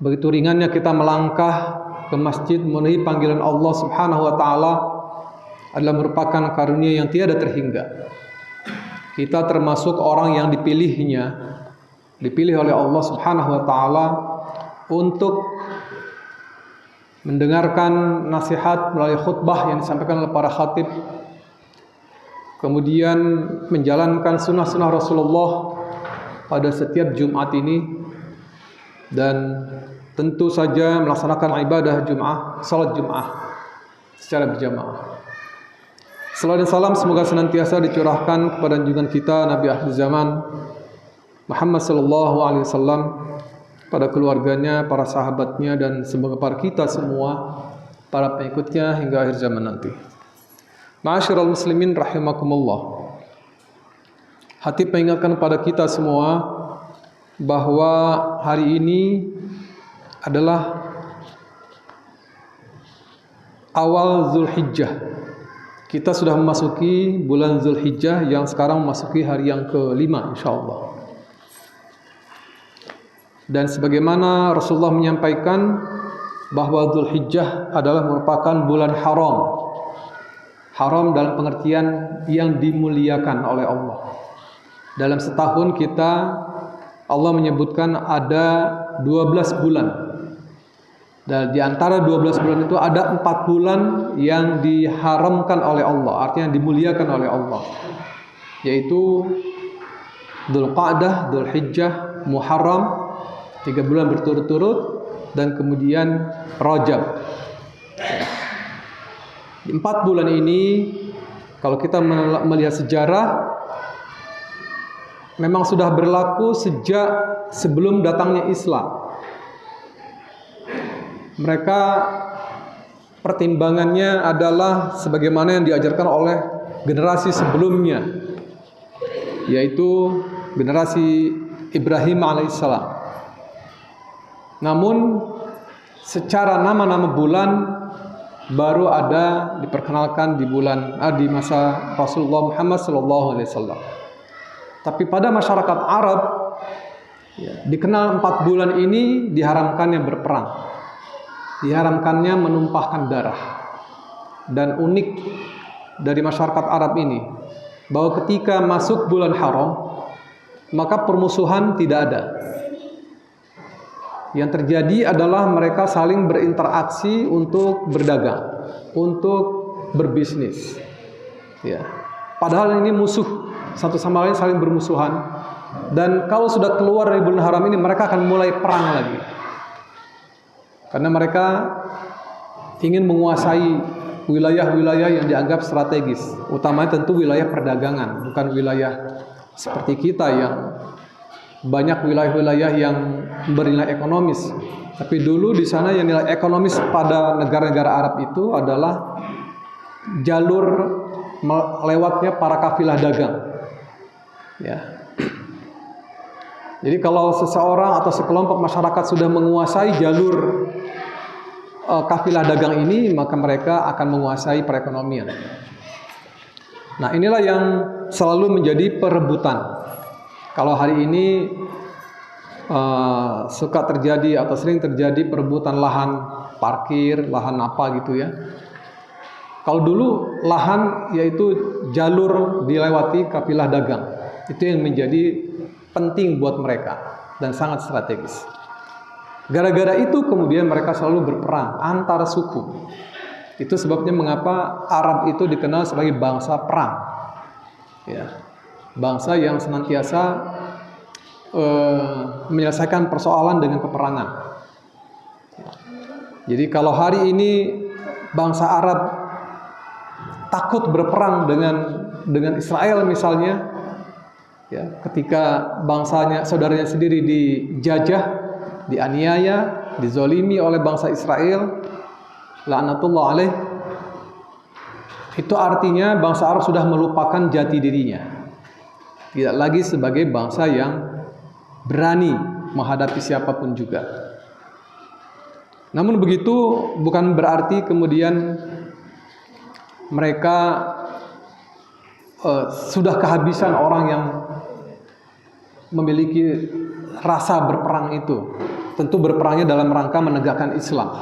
begitu ringannya kita melangkah ke masjid memenuhi panggilan Allah Subhanahu wa taala adalah merupakan karunia yang tiada terhingga. Kita termasuk orang yang dipilih oleh Allah Subhanahu wa taala untuk mendengarkan nasihat melalui khutbah yang disampaikan oleh para khatib, kemudian menjalankan sunnah-sunnah Rasulullah pada setiap Jumat ini, dan tentu saja melaksanakan ibadah salat Jum'ah secara berjamaah. Salawat dan salam semoga senantiasa dicurahkan kepada junjungan kita Nabi akhir zaman Muhammad sallallahu alaihi wasallam, pada keluarganya, para sahabatnya, dan semoga para kita semua, para pengikutnya hingga akhir zaman nanti. Ma'asyiral muslimin rahimakumullah. Hati mengingatkan pada kita semua bahwa hari ini adalah awal Zulhijjah. Kita sudah memasuki bulan Zulhijjah yang sekarang memasuki hari yang ke-5 insyaallah. Dan sebagaimana Rasulullah menyampaikan bahwa Zulhijjah adalah merupakan bulan haram. Haram dalam pengertian yang dimuliakan oleh Allah. Dalam setahun kita, Allah menyebutkan ada 12 bulan. Dan di antara 12 bulan itu ada 4 bulan yang diharamkan oleh Allah, artinya dimuliakan oleh Allah, yaitu Dzulqa'dah, Dzulhijjah, Muharram, 3 bulan berturut-turut, dan kemudian Rajab. 4 bulan ini kalau kita melihat sejarah memang sudah berlaku sejak sebelum datangnya Islam. Mereka pertimbangannya adalah sebagaimana yang diajarkan oleh generasi sebelumnya, yaitu generasi Ibrahim alaihissalam. Namun secara nama-nama bulan baru ada diperkenalkan di masa Rasulullah Muhammad SAW. Tapi pada masyarakat Arab dikenal 4 bulan ini diharamkannya berperang, diharamkannya menumpahkan darah. Dan unik dari masyarakat Arab ini bahwa ketika masuk bulan haram maka permusuhan tidak ada. Yang terjadi adalah mereka saling berinteraksi untuk berdagang, untuk berbisnis. Ya. Padahal ini musuh, satu sama lain saling bermusuhan. Dan kalau sudah keluar dari bulan haram ini mereka akan mulai perang lagi. Karena mereka ingin menguasai wilayah-wilayah yang dianggap strategis, utamanya tentu wilayah perdagangan, bukan wilayah seperti kita yang banyak wilayah-wilayah yang bernilai ekonomis. Tapi dulu di sana yang nilai ekonomis pada negara-negara Arab itu adalah jalur lewatnya para kafilah dagang. Ya. Jadi kalau seseorang atau sekelompok masyarakat sudah menguasai jalur kafilah dagang ini, maka mereka akan menguasai perekonomian. Nah, inilah yang selalu menjadi perebutan. Kalau hari ini suka terjadi atau sering terjadi perebutan lahan parkir, lahan apa gitu ya. Kalau dulu lahan yaitu jalur dilewati kafilah dagang. Itu yang menjadi penting buat mereka dan sangat strategis. Gara-gara itu kemudian mereka selalu berperang antar suku. Itu sebabnya mengapa Arab itu dikenal sebagai bangsa perang. Ya. Bangsa yang senantiasa menyelesaikan persoalan dengan peperangan. Jadi kalau hari ini bangsa Arab takut berperang dengan Israel misalnya, ya, ketika bangsanya, saudaranya sendiri dijajah, dianiaya, dizolimi oleh bangsa Israel, laknatullah alaih, itu artinya bangsa Arab sudah melupakan jati dirinya. Tidak lagi sebagai bangsa yang berani menghadapi siapapun juga. Namun begitu bukan berarti kemudian mereka sudah kehabisan orang yang memiliki rasa berperang itu. tentu berperangnya dalam rangka menegakkan Islam.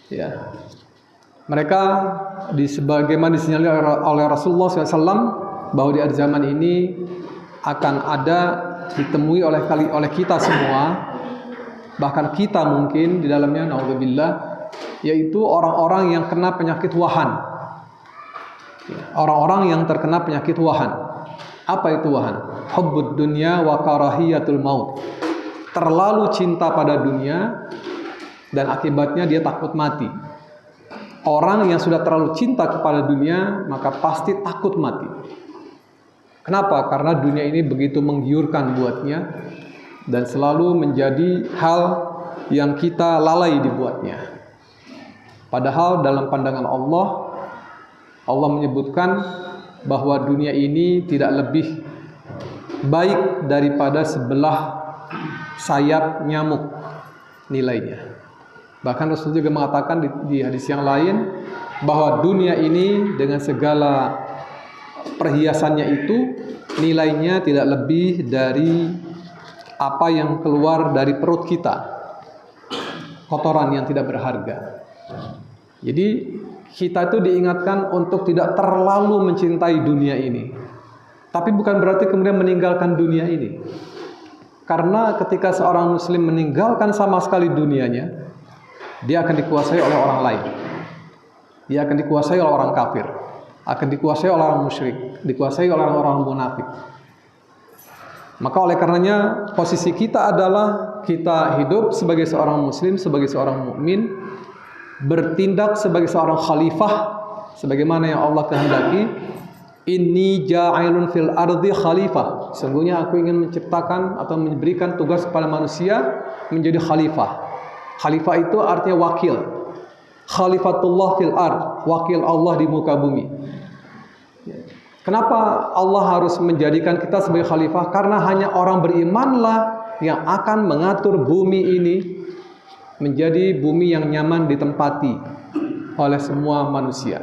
Ya. Mereka sebagaimana disinyalir oleh Rasulullah SAW bahwa di akhir zaman ini akan ada ditemui oleh kita semua, bahkan kita mungkin di dalamnya, naudzubillah, yaitu orang-orang yang kena penyakit wahan. Orang-orang yang terkena penyakit wahan. Apa itu wahan? Hubbud dunya wa karahiyatul maut. Terlalu cinta pada dunia dan akibatnya dia takut mati. Orang yang sudah terlalu cinta kepada dunia maka pasti takut mati. Kenapa? Karena dunia ini begitu menggiurkan buatnya dan selalu menjadi hal yang kita lalai dibuatnya. Padahal dalam pandangan Allah menyebutkan bahwa dunia ini tidak lebih baik daripada sebelah sayap nyamuk nilainya. Bahkan Rasul juga mengatakan di hadis yang lain bahwa dunia ini dengan segala perhiasannya itu nilainya tidak lebih dari apa yang keluar dari perut kita, kotoran yang tidak berharga. Jadi kita itu diingatkan untuk tidak terlalu mencintai dunia ini. Tapi bukan berarti kemudian meninggalkan dunia ini. Karena ketika seorang muslim meninggalkan sama sekali dunianya, dia akan dikuasai oleh orang lain. Dia akan dikuasai oleh orang kafir, akan dikuasai oleh orang musyrik, dikuasai oleh orang munafik. Maka oleh karenanya posisi kita adalah kita hidup sebagai seorang muslim, sebagai seorang mukmin, bertindak sebagai seorang khalifah sebagaimana yang Allah kehendaki. Inni ja'ilun fil ardi khalifah. Sesungguhnya aku ingin menciptakan atau memberikan tugas kepada manusia menjadi khalifah. Khalifah itu artinya wakil. Khalifatullah fil ard, wakil Allah di muka bumi. Kenapa Allah harus menjadikan kita sebagai khalifah? Karena hanya orang berimanlah yang akan mengatur bumi ini menjadi bumi yang nyaman ditempati oleh semua manusia.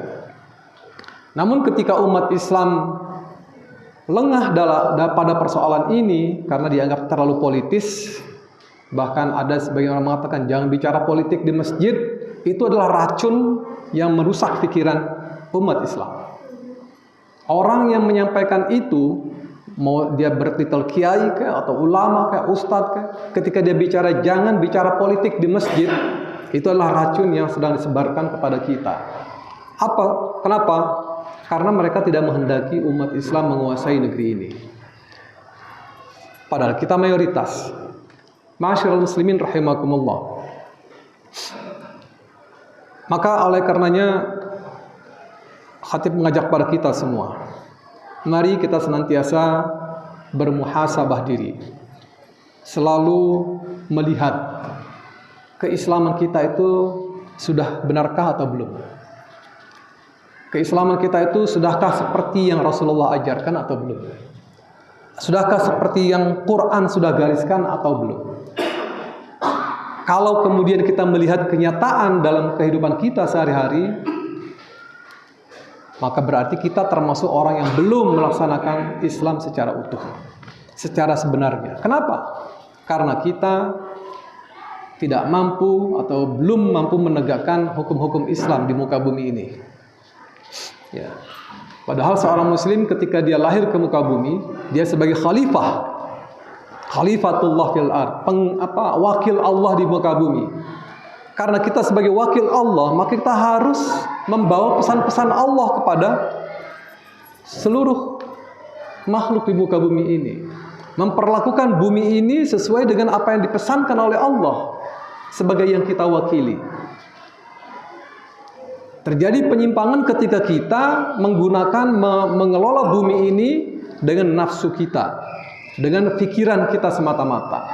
Namun ketika umat Islam lengah pada persoalan ini karena dianggap terlalu politis, bahkan ada sebagian orang mengatakan jangan bicara politik di masjid, itu adalah racun yang merusak pikiran umat Islam. Orang yang menyampaikan itu, mau dia bertitel kiai atau ulama ustadz ketika dia bicara jangan bicara politik di masjid, itu adalah racun yang sedang disebarkan kepada kita. Kenapa? Karena mereka tidak menghendaki umat Islam menguasai negeri ini. Padahal kita mayoritas. Ma'asyiral muslimin rahimakumullah. Maka oleh karenanya khatib mengajak pada kita semua, mari kita senantiasa bermuhasabah diri, selalu melihat keislaman kita itu sudah benarkah atau belum. Keislaman kita itu sudahkah seperti yang Rasulullah ajarkan atau belum. Sudahkah seperti yang Quran sudah gariskan atau belum. Kalau kemudian kita melihat kenyataan dalam kehidupan kita sehari-hari, maka berarti kita termasuk orang yang belum melaksanakan Islam secara utuh, secara sebenarnya. Kenapa? Karena kita tidak mampu atau belum mampu menegakkan hukum-hukum Islam di muka bumi ini. Ya. Padahal seorang muslim ketika dia lahir ke muka bumi, dia sebagai khalifah, khalifatullah fil ard, wakil Allah di muka bumi. Karena kita sebagai wakil Allah, maka kita harus membawa pesan-pesan Allah kepada seluruh makhluk di muka bumi ini. Memperlakukan bumi ini sesuai dengan apa yang dipesankan oleh Allah sebagai yang kita wakili. Terjadi penyimpangan ketika kita mengelola bumi ini dengan nafsu kita, dengan pikiran kita semata-mata.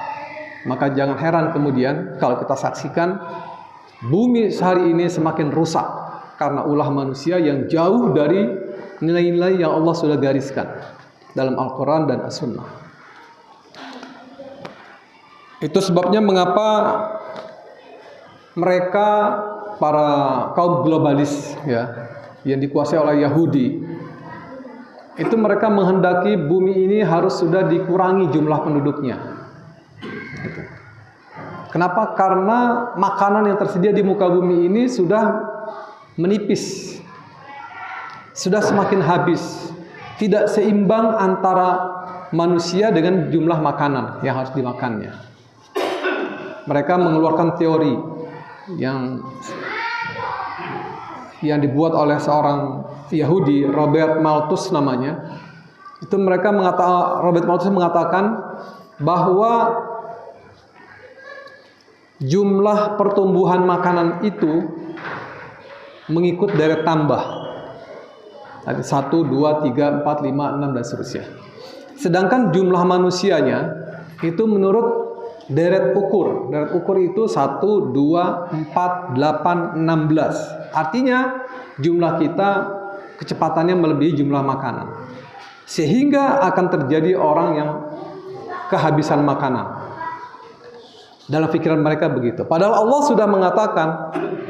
Maka jangan heran kemudian kalau kita saksikan bumi sehari ini semakin rusak karena ulah manusia yang jauh dari nilai-nilai yang Allah sudah gariskan dalam Al-Quran dan As-Sunnah. Itu sebabnya mengapa mereka para kaum globalis yang dikuasai oleh Yahudi, itu mereka menghendaki bumi ini harus sudah dikurangi jumlah penduduknya. Kenapa? Karena makanan yang tersedia di muka bumi ini sudah menipis, sudah semakin habis, tidak seimbang antara manusia dengan jumlah makanan yang harus dimakannya. Mereka mengeluarkan teori yang dibuat oleh seorang Yahudi, Robert Malthus namanya. Robert Malthus mengatakan bahwa jumlah pertumbuhan makanan itu mengikut deret tambah. Tadi 1, 2, 3, 4, 5, 6 dan seterusnya. Sedangkan jumlah manusianya itu menurut deret ukur. Deret ukur itu 1, 2, 4, 8, 16. Artinya jumlah kita kecepatannya melebihi jumlah makanan. Sehingga akan terjadi orang yang kehabisan makanan. Dalam pikiran mereka begitu. Padahal Allah sudah mengatakan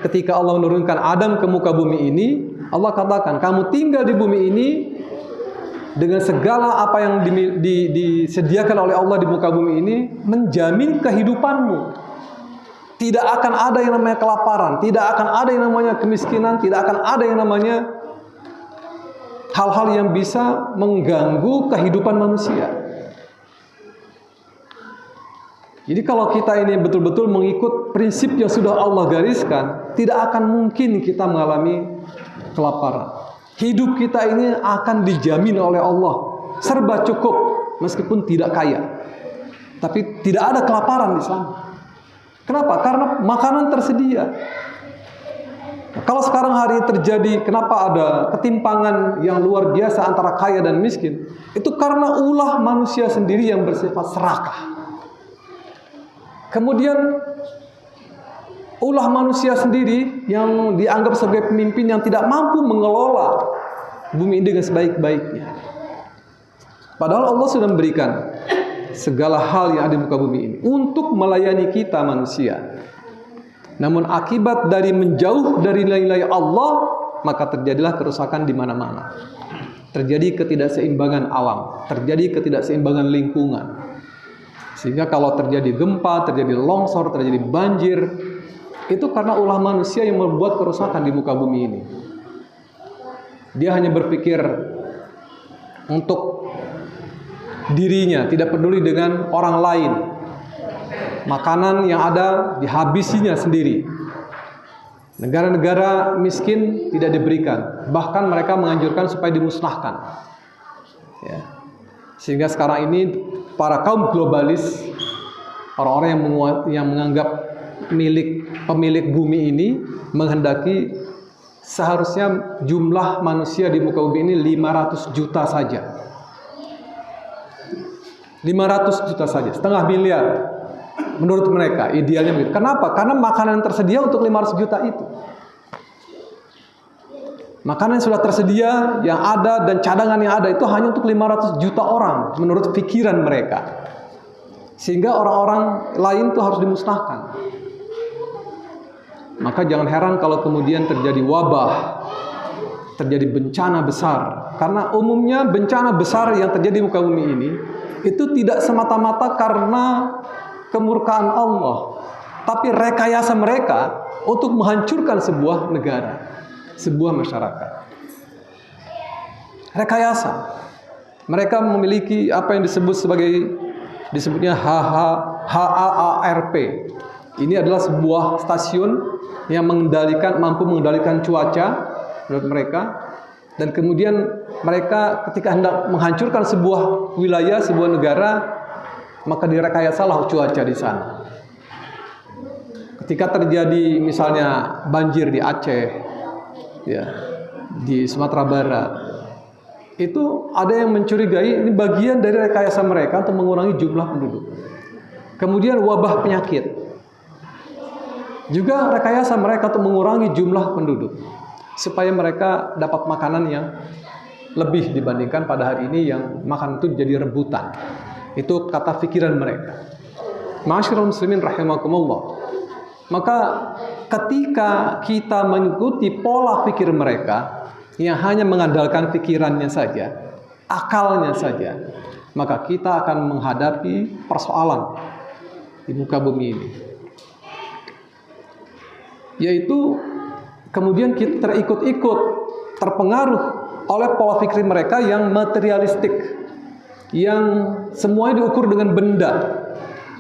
ketika Allah menurunkan Adam ke muka bumi ini, Allah katakan, kamu tinggal di bumi ini dengan segala apa yang disediakan oleh Allah di muka bumi ini, menjamin kehidupanmu. Tidak akan ada yang namanya kelaparan, tidak akan ada yang namanya kemiskinan, tidak akan ada yang namanya hal-hal yang bisa mengganggu kehidupan manusia. Jadi kalau kita ini betul-betul mengikut prinsip yang sudah Allah gariskan, tidak akan mungkin kita mengalami kelaparan. Hidup kita ini akan dijamin oleh Allah, serba cukup meskipun tidak kaya. Tapi tidak ada kelaparan di sana. Kenapa? Karena makanan tersedia. Kalau sekarang hari terjadi, kenapa ada ketimpangan yang luar biasa antara kaya dan miskin? Itu karena ulah manusia sendiri yang bersifat serakah. Kemudian ulah manusia sendiri yang dianggap sebagai pemimpin yang tidak mampu mengelola bumi ini dengan sebaik-baiknya. Padahal Allah sudah memberikan segala hal yang ada di muka bumi ini untuk melayani kita manusia. Namun akibat dari menjauh dari nilai-nilai Allah, maka terjadilah kerusakan di mana-mana. Terjadi ketidakseimbangan alam, terjadi ketidakseimbangan lingkungan. Sehingga kalau terjadi gempa, terjadi longsor, terjadi banjir, itu karena ulah manusia yang membuat kerusakan di muka bumi ini. Dia hanya berpikir untuk dirinya, tidak peduli dengan orang lain. Makanan yang ada dihabisinya sendiri. Negara-negara miskin tidak diberikan, bahkan mereka menganjurkan supaya dimusnahkan. Ya. Sehingga sekarang ini para kaum globalis, orang-orang yang menganggap pemilik bumi ini menghendaki seharusnya jumlah manusia di muka bumi ini 500 juta saja. 500 juta saja, setengah miliar. Menurut mereka idealnya begitu. Kenapa? Karena makanan tersedia untuk 500 juta itu. Makanan yang sudah tersedia, yang ada dan cadangan yang ada itu hanya untuk 500 juta orang menurut pikiran mereka. Sehingga orang-orang lain itu harus dimusnahkan. Maka jangan heran kalau kemudian terjadi wabah, terjadi bencana besar. Karena umumnya bencana besar yang terjadi di muka bumi ini itu tidak semata-mata karena kemurkaan Allah, tapi rekayasa mereka untuk menghancurkan sebuah negara, sebuah masyarakat. Rekayasa. Mereka memiliki apa yang disebutnya HAARP. Ini adalah sebuah stasiun yang mampu mengendalikan cuaca menurut mereka. Dan kemudian mereka ketika hendak menghancurkan sebuah wilayah, sebuah negara, maka direkayasalah cuaca di sana. Ketika terjadi misalnya banjir di Aceh, ya, di Sumatera Barat, itu ada yang mencurigai ini bagian dari rekayasa mereka untuk mengurangi jumlah penduduk. Kemudian wabah penyakit, juga rekayasa mereka untuk mengurangi jumlah penduduk, supaya mereka dapat makanan yang lebih dibandingkan pada hari ini yang makanan itu jadi rebutan. Itu kata pikiran mereka. Ma'asyiral muslimin rahimakumullah. Maka ketika kita mengikuti pola pikir mereka yang hanya mengandalkan pikirannya saja, akalnya saja, maka kita akan menghadapi persoalan di muka bumi ini. yaitu kemudian kita terikut-ikut, terpengaruh oleh pola pikir mereka yang materialistik, yang semuanya diukur dengan benda,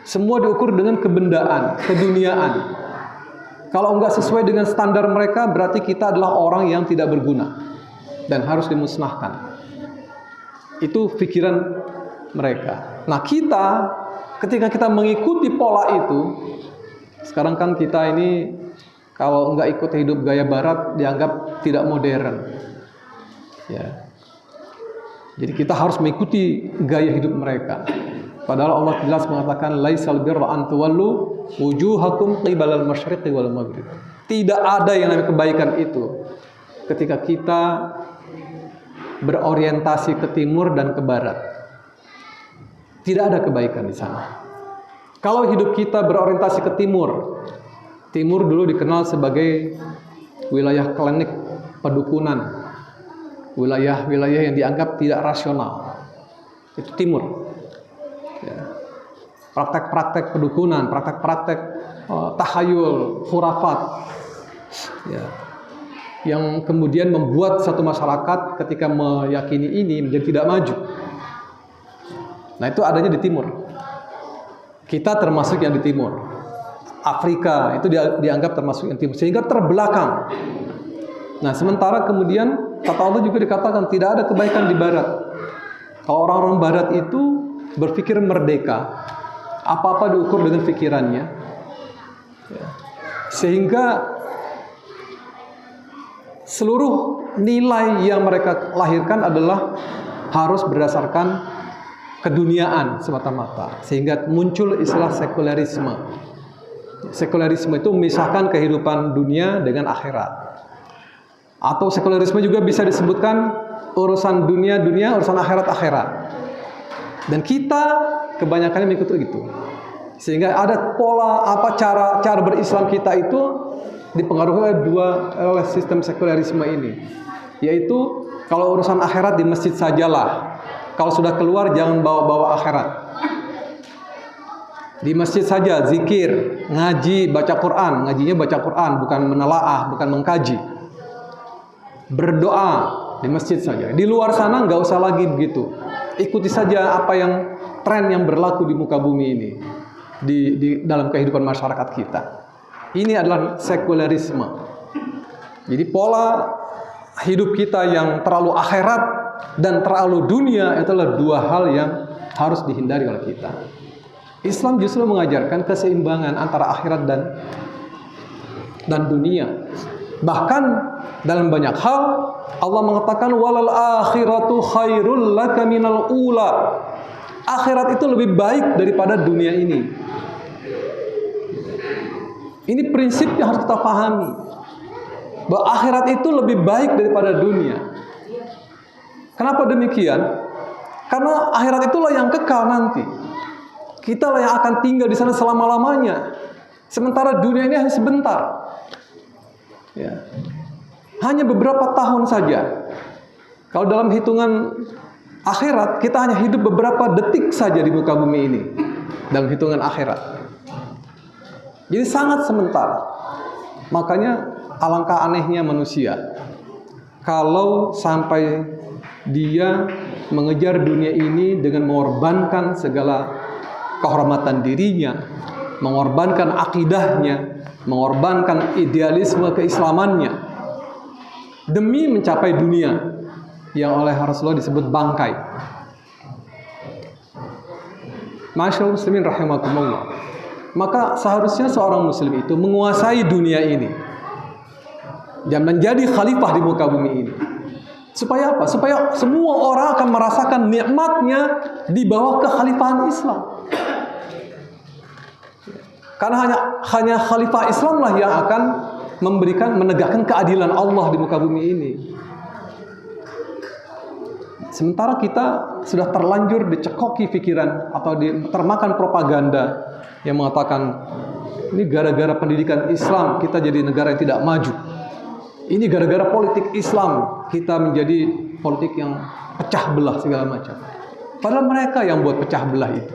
semua diukur dengan kebendaan, keduniaan. Kalau enggak sesuai dengan standar mereka, berarti kita adalah orang yang tidak berguna dan harus dimusnahkan. Itu pikiran mereka. Nah, kita ketika kita mengikuti pola itu, sekarang kan kita ini kalau enggak ikut hidup gaya barat dianggap tidak modern. Ya. Jadi kita harus mengikuti gaya hidup mereka. Padahal Allah jelas mengatakan laisal birra an tuwallu wujuhakum qibalal masyriqi wal maghrib. Tidak ada yang namanya kebaikan itu ketika kita berorientasi ke timur dan ke barat. Tidak ada kebaikan di sana. Kalau hidup kita berorientasi ke timur, timur dulu dikenal sebagai wilayah klinik, pedukunan, wilayah-wilayah yang dianggap tidak rasional. Itu timur. Ya. Praktek-praktek pedukunan, praktek-praktek tahayul, khurafat, ya, yang kemudian membuat satu masyarakat ketika meyakini ini menjadi tidak maju. Nah, itu adanya di timur. Kita termasuk yang di timur. Afrika itu dianggap termasuk yang timur, sehingga terbelakang. Nah, sementara kemudian kata Allah juga dikatakan tidak ada kebaikan di barat. Kalau orang-orang barat itu berpikir merdeka, apa-apa diukur dengan pikirannya, ya. Sehingga seluruh nilai yang mereka lahirkan adalah harus berdasarkan keduniaan semata-mata, sehingga muncul istilah sekularisme. Sekularisme itu memisahkan kehidupan dunia dengan akhirat, atau sekularisme juga bisa disebutkan urusan dunia, urusan akhirat. Dan kita kebanyakan mengikuti itu. Sehingga ada pola cara berislam kita itu dipengaruhi oleh sistem sekularisme ini. Yaitu kalau urusan akhirat di masjid sajalah. Kalau sudah keluar jangan bawa-bawa akhirat. Di masjid saja zikir, ngaji, baca Quran. Ngajinya baca Quran, bukan menelaah, bukan mengkaji. Berdoa di masjid saja. Di luar sana nggak usah lagi begitu. Ikuti saja apa yang tren yang berlaku di muka bumi ini, di dalam kehidupan masyarakat kita. Ini adalah sekularisme. Jadi pola hidup kita yang terlalu akhirat dan terlalu dunia itulah dua hal yang harus dihindari oleh kita. Islam justru mengajarkan keseimbangan antara akhirat dan dunia. Bahkan dalam banyak hal Allah mengatakan walal akhiratu khairul laka minal ula. Akhirat itu lebih baik daripada dunia ini. Ini prinsip yang harus kita pahami. Bahwa akhirat itu lebih baik daripada dunia. Kenapa demikian? Karena akhirat itulah yang kekal nanti. Kita lah yang akan tinggal di sana selama-lamanya. Sementara dunia ini hanya sebentar. Ya. Hanya beberapa tahun saja. Kalau dalam hitungan akhirat, kita hanya hidup beberapa detik saja di muka bumi ini. Dalam hitungan akhirat. Jadi sangat sementara. Makanya alangkah anehnya manusia. Kalau sampai dia mengejar dunia ini dengan mengorbankan segala kehormatan dirinya, mengorbankan akidahnya, mengorbankan idealisme keislamannya, demi mencapai dunia yang oleh Rasulullah disebut bangkai. Masyaallah muslimin rahimakumullah. Maka seharusnya seorang muslim itu menguasai dunia ini dan menjadi khalifah di muka bumi ini. Supaya apa? Supaya semua orang akan merasakan nikmatnya di bawah kekhalifahan Islam. Karena hanya khalifah Islamlah yang akan menegakkan keadilan Allah di muka bumi ini. Sementara kita sudah terlanjur dicekoki pikiran atau termakan propaganda yang mengatakan ini gara-gara pendidikan Islam kita jadi negara yang tidak maju. Ini gara-gara politik Islam kita menjadi politik yang pecah belah segala macam. Padahal mereka yang buat pecah belah itu.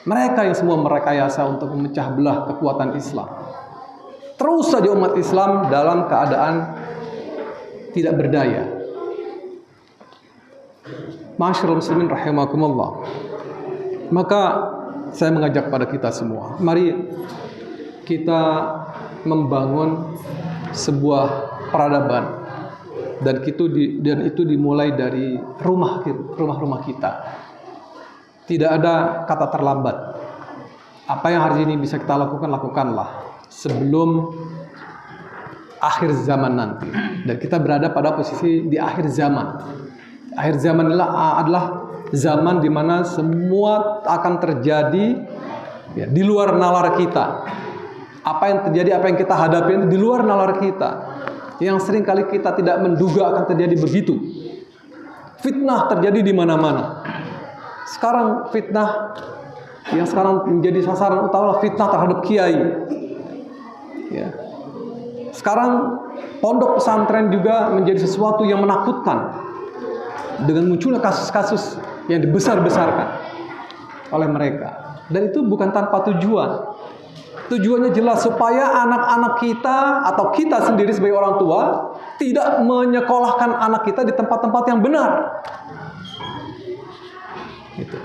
Mereka yang semua merekayasa untuk memecah belah kekuatan Islam. Terus saja umat Islam dalam keadaan tidak berdaya. Ma'asyiral muslimin rahimakumullah. Maka saya mengajak pada kita semua, mari kita membangun sebuah peradaban, dan itu dimulai dari rumah-rumah kita. Tidak ada kata terlambat. Apa yang hari ini bisa kita lakukan, lakukanlah sebelum akhir zaman nanti. Dan kita berada pada posisi di akhir zaman. Akhir zaman adalah zaman di mana semua akan terjadi ya, di luar nalar kita. Apa yang terjadi, apa yang kita hadapi di luar nalar kita, yang seringkali kita tidak menduga akan terjadi begitu. Fitnah terjadi di mana-mana. Sekarang fitnah yang sekarang menjadi sasaran utama, fitnah terhadap kiai. Ya. Sekarang pondok pesantren juga menjadi sesuatu yang menakutkan dengan munculnya kasus-kasus yang dibesar-besarkan oleh mereka. Dan itu bukan tanpa tujuan. Tujuannya jelas supaya anak-anak kita atau kita sendiri sebagai orang tua tidak menyekolahkan anak kita di tempat-tempat yang benar. Gitu.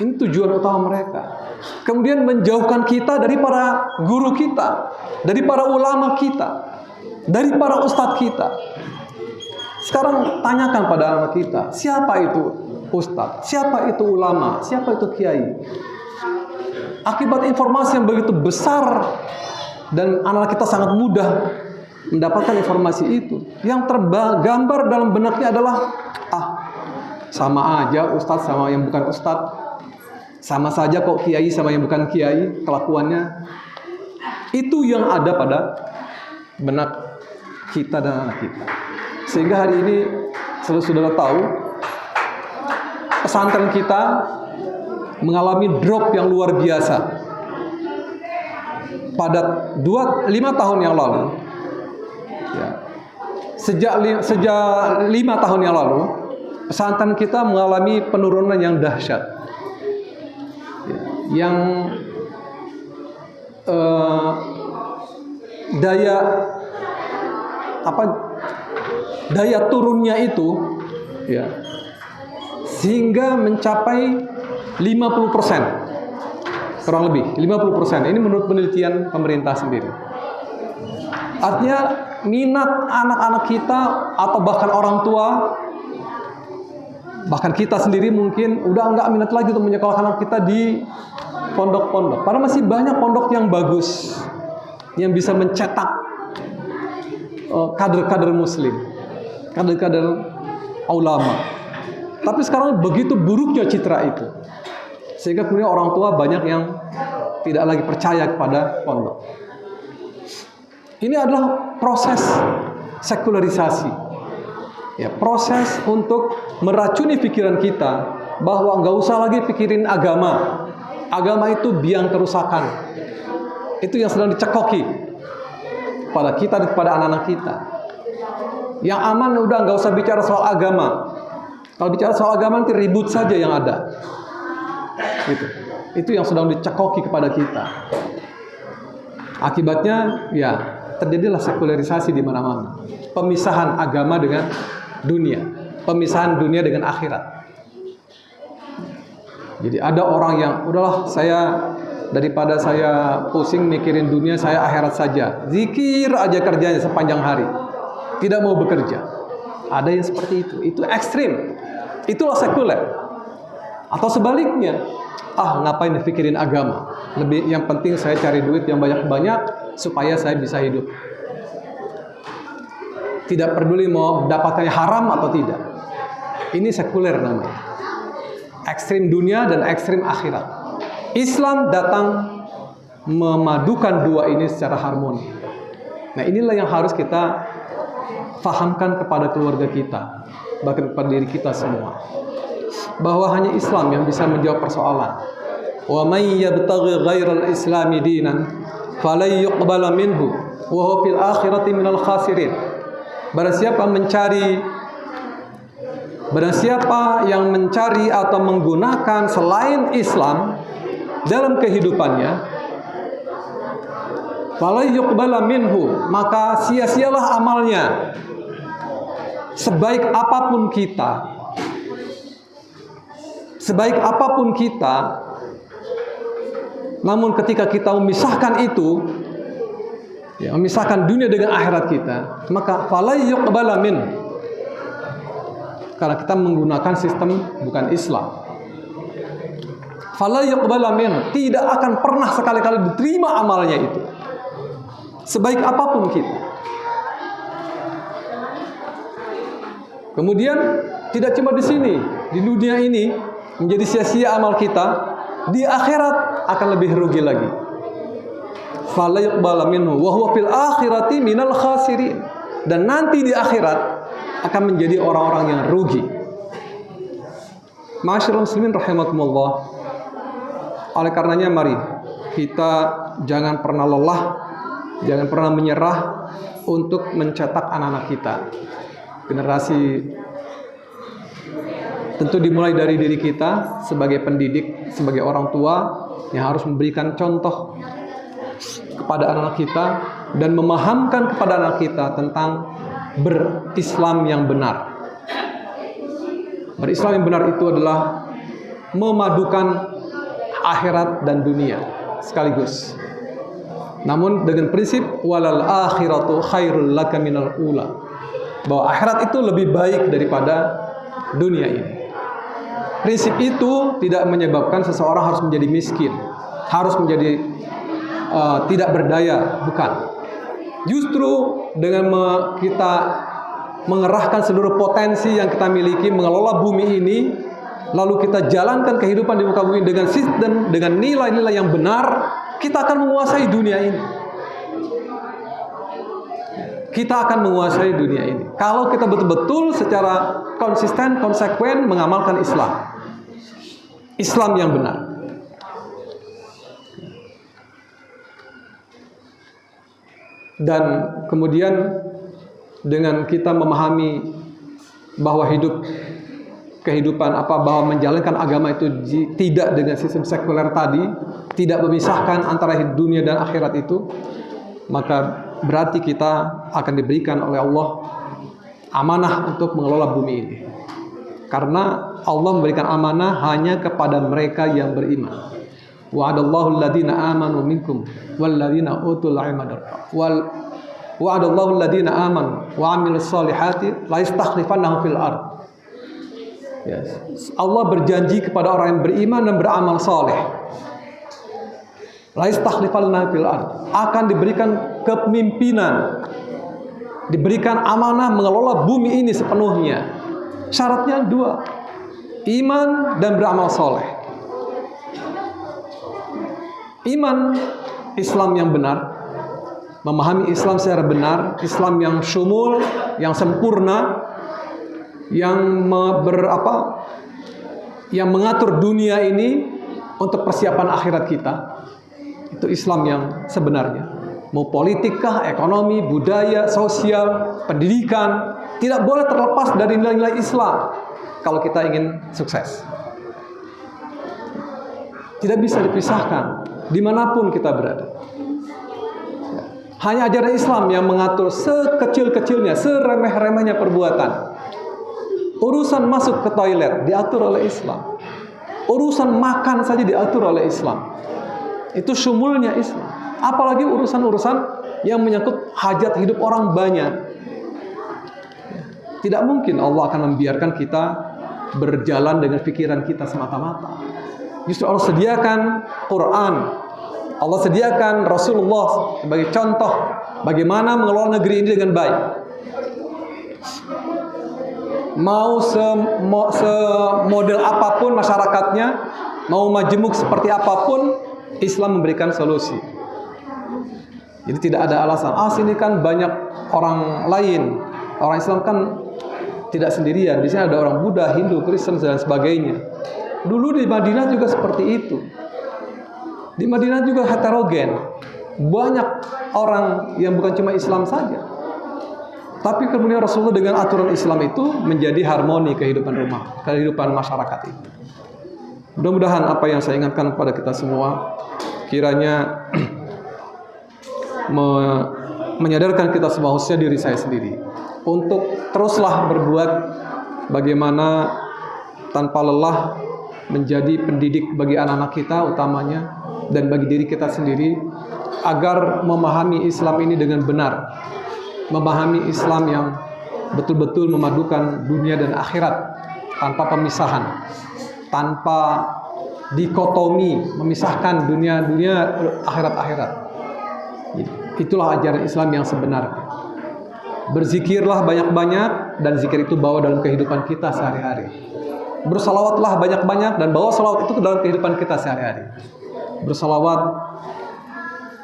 Ini tujuan utama mereka. Kemudian menjauhkan kita dari para guru kita, dari para ulama kita, dari para ustadz kita. Sekarang tanyakan pada anak kita, siapa itu ustadz, siapa itu ulama, siapa itu kiai. Akibat informasi yang begitu besar dan anak kita sangat mudah mendapatkan informasi itu, yang tergambar dalam benaknya adalah sama aja ustadz sama yang bukan ustadz, sama saja kok kiai sama yang bukan kiai kelakuannya. Itu yang ada pada benak kita dan anak kita. Sehingga hari ini saudara tahu pesantren kita mengalami drop yang luar biasa. Pada 5 tahun yang lalu, ya, sejak 5 tahun yang lalu, pesantren kita mengalami penurunan yang dahsyat, ya, yang daya turunnya itu, ya, sehingga mencapai 50%, kurang lebih 50%. Ini menurut penelitian pemerintah sendiri. Artinya minat anak-anak kita atau bahkan orang tua, bahkan kita sendiri mungkin udah nggak minat lagi untuk menyekolahkan anak kita di pondok-pondok. Padahal masih banyak pondok yang bagus, yang bisa mencetak kader-kader muslim, kader-kader ulama. Tapi sekarang begitu buruknya citra itu, sehingga kemudian orang tua banyak yang tidak lagi percaya kepada pondok. Ini adalah proses sekularisasi, ya, proses untuk meracuni pikiran kita bahwa nggak usah lagi pikirin agama. Agama itu biang kerusakan. Itu yang sedang dicekoki pada kita dan kepada anak-anak kita. Yang aman udah nggak usah bicara soal agama. Kalau bicara soal agama nanti ribut saja yang ada. Gitu. Itu yang sedang dicekoki kepada kita. Akibatnya ya terjadilah sekularisasi di mana-mana. Pemisahan agama dengan dunia, pemisahan dunia dengan akhirat. Jadi ada orang yang udahlah, daripada saya pusing mikirin dunia, saya akhirat saja. Zikir aja kerjanya sepanjang hari. Tidak mau bekerja. Ada yang seperti itu. Itu ekstrim. Itulah sekuler. Atau sebaliknya, ngapain pikirin agama? Lebih yang penting saya cari duit yang banyak-banyak supaya saya bisa hidup. Tidak peduli mau dapatkannya haram atau tidak. Ini sekuler namanya. Ekstrim dunia dan ekstrim akhirat. Islam datang memadukan dua ini secara harmoni. Nah, inilah yang harus kita fahamkan kepada keluarga kita, bahkan kepada diri kita semua, bahwa hanya Islam yang bisa menjawab persoalan. Wa may yabtaghi ghairal islami dinan falan yuqbala minhu wa huwa fil akhirati minal khasirin. Barang siapa yang mencari atau menggunakan selain Islam dalam kehidupannya, fala yuqbala minhu, maka sia-sialah amalnya. Sebaik apapun kita, namun ketika kita memisahkan itu, ya, memisahkan dunia dengan akhirat kita, maka fala yuqbala min, karena kita menggunakan sistem bukan Islam. Fala yuqbala min, tidak akan pernah sekali-kali diterima amalnya itu, sebaik apapun kita. Kemudian tidak cuma di sini, di dunia ini menjadi sia-sia amal kita, di akhirat akan lebih rugi lagi. Fala yuqbala minhu wa huwa fil akhirati minal khasirin, dan nanti di akhirat akan menjadi orang-orang yang rugi. Ma'asyiral muslimin rahimakumullah. Oleh karenanya mari kita jangan pernah lelah, jangan pernah menyerah untuk mencetak anak-anak kita. Generasi tentu dimulai dari diri kita sebagai pendidik, sebagai orang tua yang harus memberikan contoh kepada anak-anak kita dan memahamkan kepada anak kita tentang berislam yang benar. Berislam yang benar itu adalah memadukan akhirat dan dunia sekaligus. Namun dengan prinsip walal akhiratu khairul laka minal ula, bahwa akhirat itu lebih baik daripada dunia ini. Prinsip itu tidak menyebabkan seseorang harus menjadi miskin, harus menjadi tidak berdaya, bukan. Justru dengan kita mengerahkan seluruh potensi yang kita miliki mengelola bumi ini, lalu kita jalankan kehidupan di muka bumi dengan sistem, dengan nilai-nilai yang benar, kita akan menguasai dunia ini. Kita akan menguasai dunia ini kalau kita betul-betul secara konsisten, konsekuen mengamalkan Islam yang benar. Dan kemudian dengan kita memahami bahwa bahwa menjalankan agama itu tidak dengan sistem sekuler tadi, tidak memisahkan antara dunia dan akhirat itu, maka berarti kita akan diberikan oleh Allah amanah untuk mengelola bumi ini. Karena Allah memberikan amanah hanya kepada mereka yang beriman. Wa'adallahu alladhina amanu minkum walladhina utul ilma darajat. Wa'adallahu alladhina amanu wa 'amilus solihati la yastakhlifannahum fil ard. Yes. Allah berjanji kepada orang yang beriman dan beramal soleh, la yastakhlifannahum fil ard, akan diberikan kepemimpinan, diberikan amanah mengelola bumi ini sepenuhnya. Syaratnya dua, iman dan beramal soleh. Iman, Islam yang benar, memahami Islam secara benar, Islam yang syumul, yang sempurna, yang mengatur dunia ini untuk persiapan akhirat kita. Itu Islam yang sebenarnya. Mau politikkah, ekonomi, budaya, sosial, pendidikan, tidak boleh terlepas dari nilai-nilai Islam kalau kita ingin sukses. Tidak bisa dipisahkan dimanapun kita berada. Hanya ajaran Islam yang mengatur sekecil-kecilnya, seremeh-remehnya perbuatan. Urusan masuk ke toilet diatur oleh Islam. Urusan makan saja diatur oleh Islam. Itu syumulnya Islam. Apalagi urusan-urusan yang menyangkut hajat hidup orang banyak. Tidak mungkin Allah akan membiarkan kita berjalan dengan pikiran kita semata-mata. Justru Allah sediakan Quran, Allah sediakan Rasulullah sebagai contoh bagaimana mengelola negeri ini dengan baik. Mau semodel apapun masyarakatnya, mau majemuk seperti apapun, Islam memberikan solusi. Jadi tidak ada alasan, sini kan banyak orang lain. Orang Islam kan tidak sendirian. Di sini ada orang Buddha, Hindu, Kristen dan sebagainya. Dulu di Madinah juga seperti itu. Di Madinah juga heterogen. Banyak orang yang bukan cuma Islam saja. Tapi kemudian Rasulullah dengan aturan Islam itu menjadi harmoni kehidupan masyarakat itu. Mudah-mudahan apa yang saya ingatkan kepada kita semua kiranya menyadarkan kita semua, khususnya diri saya sendiri, untuk teruslah berbuat bagaimana tanpa lelah menjadi pendidik bagi anak-anak kita utamanya, dan bagi diri kita sendiri, agar memahami Islam ini dengan benar, memahami Islam yang betul-betul memadukan dunia dan akhirat tanpa pemisahan, tanpa dikotomi, memisahkan dunia akhirat. Itulah ajaran Islam yang sebenarnya. Berzikirlah banyak-banyak, dan zikir itu bawa dalam kehidupan kita sehari-hari. Bersalawatlah banyak-banyak, dan bawa salawat itu ke dalam kehidupan kita sehari-hari. Bersalawat,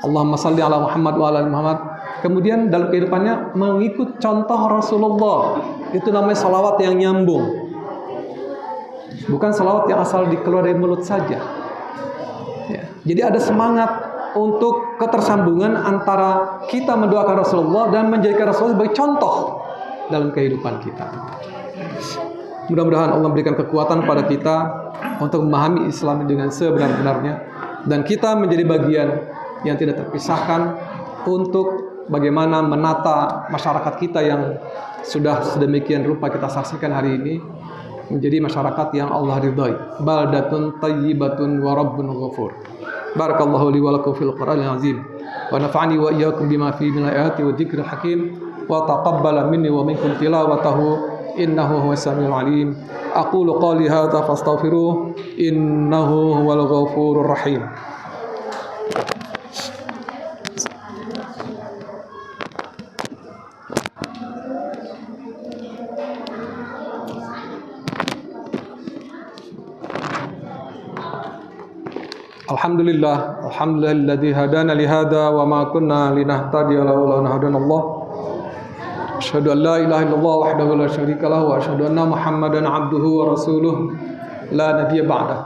Allahumma salli ala Muhammad wa ala Muhammad. Kemudian dalam kehidupannya mengikut contoh Rasulullah. Itu namanya salawat yang nyambung. Bukan salawat yang asal dikeluar dari mulut saja. Ya. Jadi ada semangat untuk ketersambungan antara kita mendoakan Rasulullah dan menjadikan Rasulullah sebagai contoh dalam kehidupan kita. Mudah-mudahan Allah berikan kekuatan pada kita untuk memahami Islam dengan sebenar-benarnya, dan kita menjadi bagian yang tidak terpisahkan untuk bagaimana menata masyarakat kita yang sudah sedemikian rupa kita saksikan hari ini menjadi masyarakat yang Allah ridhai. Baldatun tayyibatun wa rabbun ghafur. Barakallahu li wa lakum fil Qur'anil azim wa nafa'ani wa iyyakum bima fihi min ayati wa dzikril hakim wa taqabbala minni wa minkum tilawatahu innahu huwas samiul alim. Aqulu qali hadza fastaghfiruh innahu huwal ghafurur rahim. Alhamdulillahilladzi hadana li hadza wa ma kunna linahtadiya laula an hadanallah. Asyhadu an la ilaha illallah wahdahu la syarika lahu wa asyhadu anna Muhammadan abduhu wa rasuluh la nabiyya ba'da.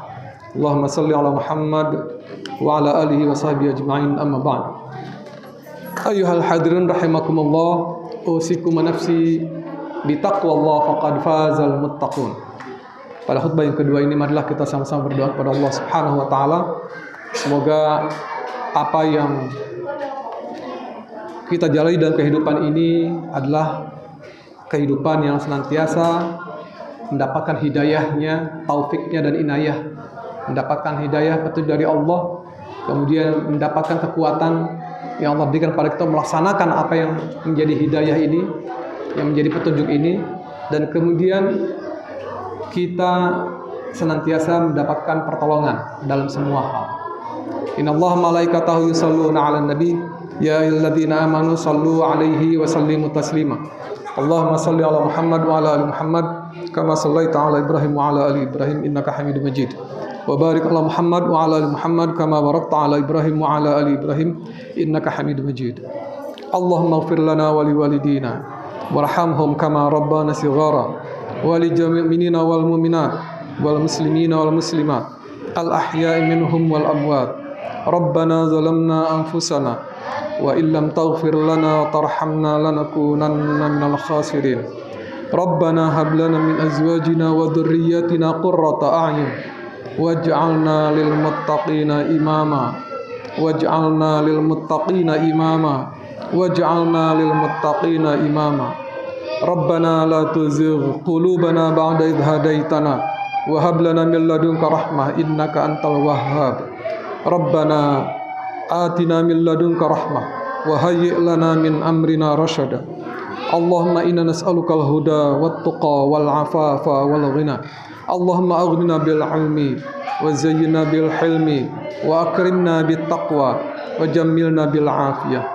Allahumma shalli ala Muhammad wa ala alihi wa sahbihi ajma'in, amma ba'd. Ayyuhal hadirin rahimakumullah, usikum wa nafsi bi taqwallah faqad fazal muttaqun. Pada khutbah yang kedua ini, marilah kita sama-sama berdoa kepada Allah Subhanahu wa taala. Semoga apa yang kita jalani dalam kehidupan ini adalah kehidupan yang senantiasa mendapatkan hidayahnya, taufiknya dan inayah, mendapatkan hidayah petunjuk dari Allah, kemudian mendapatkan kekuatan yang Allah berikan pada kita melaksanakan apa yang menjadi hidayah ini, yang menjadi petunjuk ini, dan kemudian kita senantiasa mendapatkan pertolongan dalam semua hal. Innallaha malaikatahu yusholluna 'alan nabi ya ayyuhalladzina amanu shallu 'alaihi wa sallimu taslima. Allahumma shalli 'ala Muhammad wa 'ala ali Muhammad kama shallaita 'ala Ibrahim wa 'ala ali Ibrahim innaka Hamidum Majid. Wa barik 'ala Muhammad wa 'ala ali Muhammad kama barakta 'ala Ibrahim wa 'ala ali Ibrahim innaka Hamidum Majid. Allahumma ighfir lana wa liwalidina warhamhum kama rabbana shighara wa li jami'il mu'minina wal mu'minat wal muslimina wal muslimat al ahya'i minhum wal amwat. Rabbana zalamna anfusana wa illam taghfir lana wa tarhamna lanakunanna minal khasirin. Rabbana hab lana min azwajina wa dhurriyyatina qurrata a'yun waj'alna lil muttaqina imama waj'alna lil muttaqina imama waj'alna lil muttaqina imama. Rabbana la tuzigh qulubana ba'da idh hadaitana wa hab lana min ladunka rahmah innaka antal wahhab. Rabbana atina min ladunka rahmah wa hayyi' lana min amrina rasyada. Allahumma inna nas'alukal huda wat tuqa wal afafa wal ghina. Allahumma aghnina bil ilmi wa zayyinna bil hilmi wa akrimna bit taqwa wa jammilna bil afiyah.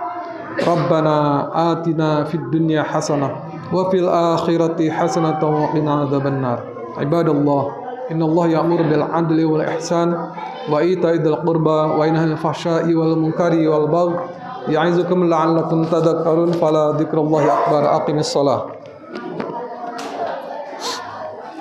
Rabbana atina fid dunya hasanah wa fil akhirati hasanatan wa qina adzabannar. Ibadallah, innallaha ya'muru bil 'adli wal ihsan wa ita'i dzil qurba wa yanha 'anil fahsya'i wal munkari wal baghi ya'izukum la'allakum tadhakkarun. Fala dzikrullahi akbar. Aqimis shalah.